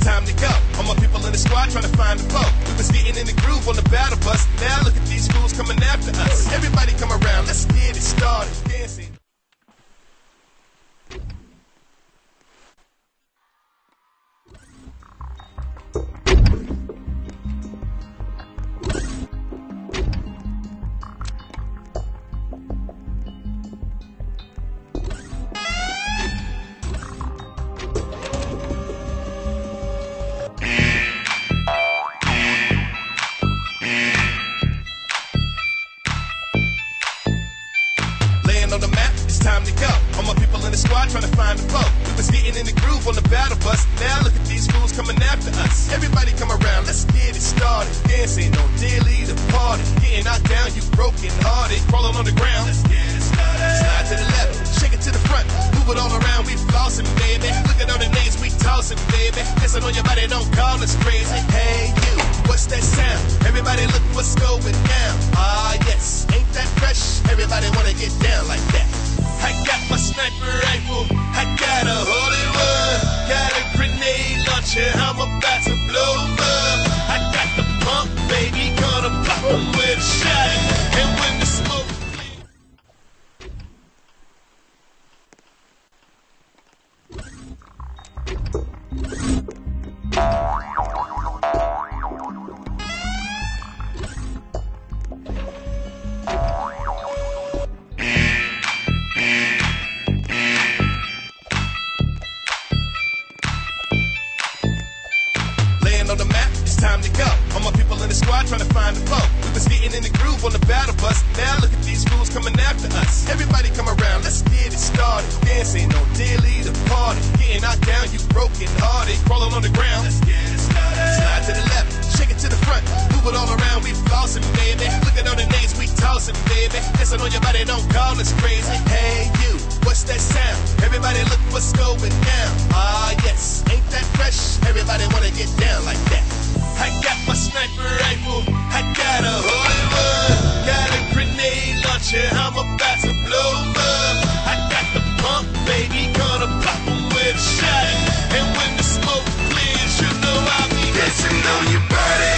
time to go. All my people in the squad trying to find the foe. We was getting in the groove on the battle bus. Now look at these fools coming after us. Everybody come around, let's get it started. Dancing. On the map, it's time to go. All my people in the squad trying to find the foe. We was getting in the groove on the battle bus. Now look at these fools coming after us. Everybody come around, let's get it started. Dancing on daily the party. Getting knocked down, you broken hearted. Crawling on the ground, let's get it started. Slide to the left, shake it to the front. Move it all around, we flossing, baby. Look at all the names we tossing, baby. Dancing on your body, don't call us crazy. Hey, you, what's that sound? Everybody look what's going down. Ah, yes, ain't that fresh? Everybody wanna get down like that. I got my sniper rifle, I got a holy one, got a grenade launcher, I'm about to blow up. I got the pump, baby, gonna pop 'em with a shot. And when the smoke on the map, it's time to go. All my people in the squad trying to find the foe. We was getting in the groove on the battle bus. Now look at these fools coming after us. Everybody come around, let's get it started. Dancing on daily the party. Getting knocked down, you broken hearted. Crawling on the ground, let's get it started. Slide to the left, shake it to the front. Move it all around, we flossing, baby. Look at all the names we tossing, baby. Dancing on your body, don't call us crazy. Hey, you, what's that sound? Everybody look what's going down. Ah, yes, ain't that fresh? Everybody wanna get down like that. I got my sniper rifle, I got a holy one, got a grenade launcher, I'm about to blow up. I got the pump, baby, gonna pop 'em with a shot. And when the smoke clears, you know I'll be dancing on your body.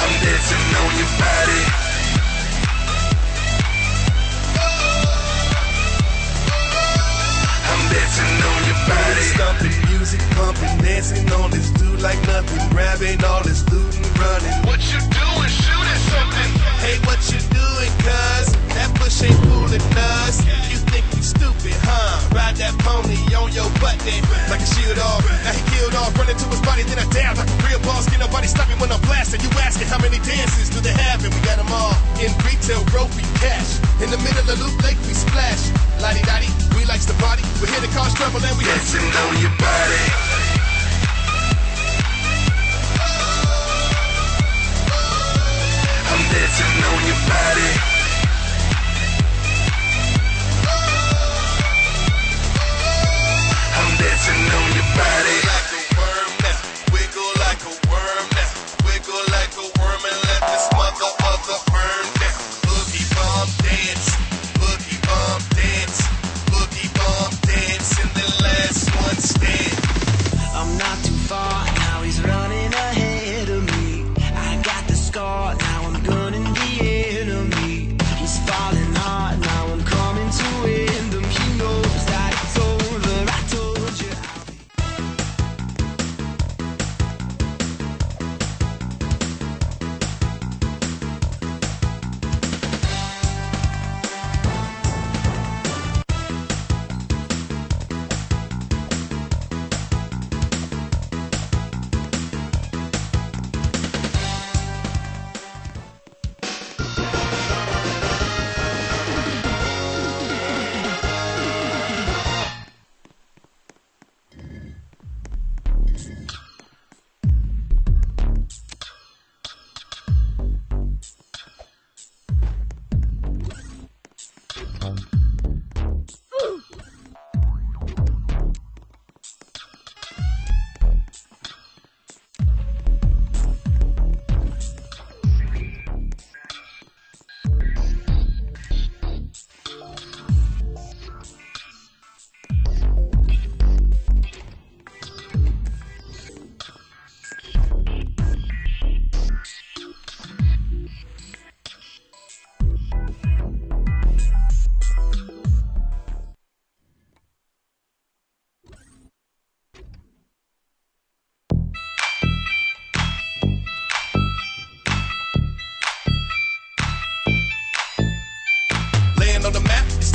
I'm dancing on your body. Dancing on your body. Stomping, music pumping, dancing on this dude like nothing. Grabbing all this loot and running. What you doing? Shooting something. Hey, what you doing, cuz? That bush ain't fooling us. You think you stupid, huh? Ride that pony on your butt then. Like a shield off. Now he killed off, running to his body, then I down like a real boss. Can't nobody stop me when I'm blasting. You asking how many dances do they have? And we got them all. In retail, trophy cash. In the middle of Loop Lake, we splash. Lottie-dottie, we likes to party. We're here to cause trouble and we dancing on your body. I'm dancing on your body. I'm dancing on your body. Like a worm now, wiggle like a worm now. Wiggle like a worm and let this mother burn down. Boogie bomb dance, boogie bomb dance, boogie bomb dance, and the last one stand. I'm not too far, now he's running ahead of me. I got the scar, now I'm gunning the enemy. He's falling hard, now I'm coming to end him. He knows that it's over, I told you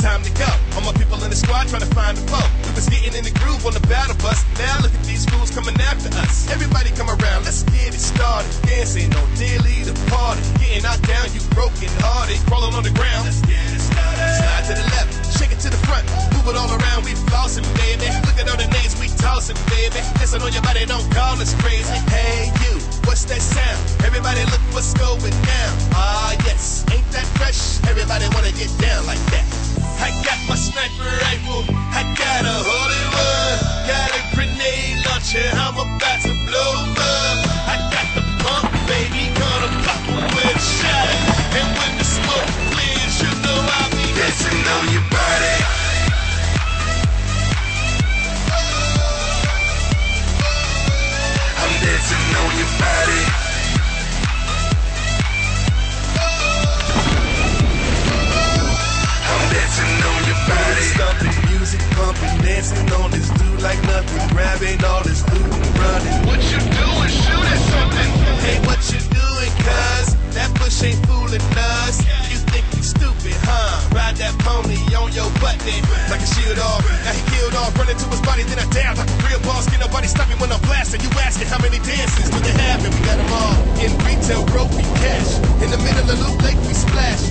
time to go. All my people in the squad trying to find a foe. We was getting in the groove on the battle bus. Now look at these fools coming after us. Everybody come around, let's get it started. Dancing on daily the party. Getting knocked down, you broken hearted. Crawling on the ground, let's get it started. Slide to the left, shake it to the front. Move it all around, we flossing, baby. Look at all the names we tossing, baby. Listen on your body, don't call us crazy. Hey you, what's that sound? Everybody look what's going down. Ah yes, ain't that fresh? Everybody wanna get down like that. I got my sniper rifle, I got a holy one, got a grenade launcher, I'm about to blow up. I got the pump, baby, gonna pop with a shot. And when the smoke clears, you know I'll be dancing on your body. I'm dancing on your body. Stomping, music pumping, dancing on this dude like nothing, grabbing all this loot and running. What you doing? Shoot at something. Hey, what you doing, cuz? That bush ain't fooling us. You think you stupid, huh? Ride that pony on your butt then, like a shield off. Now he killed off, running to his body, then I dabbed like a real boss. Can't nobody stop me when I'm blasting. You asking how many dances do they have, and we got them all. In retail, broke, we cash. In the middle of Loop Lake, we splash.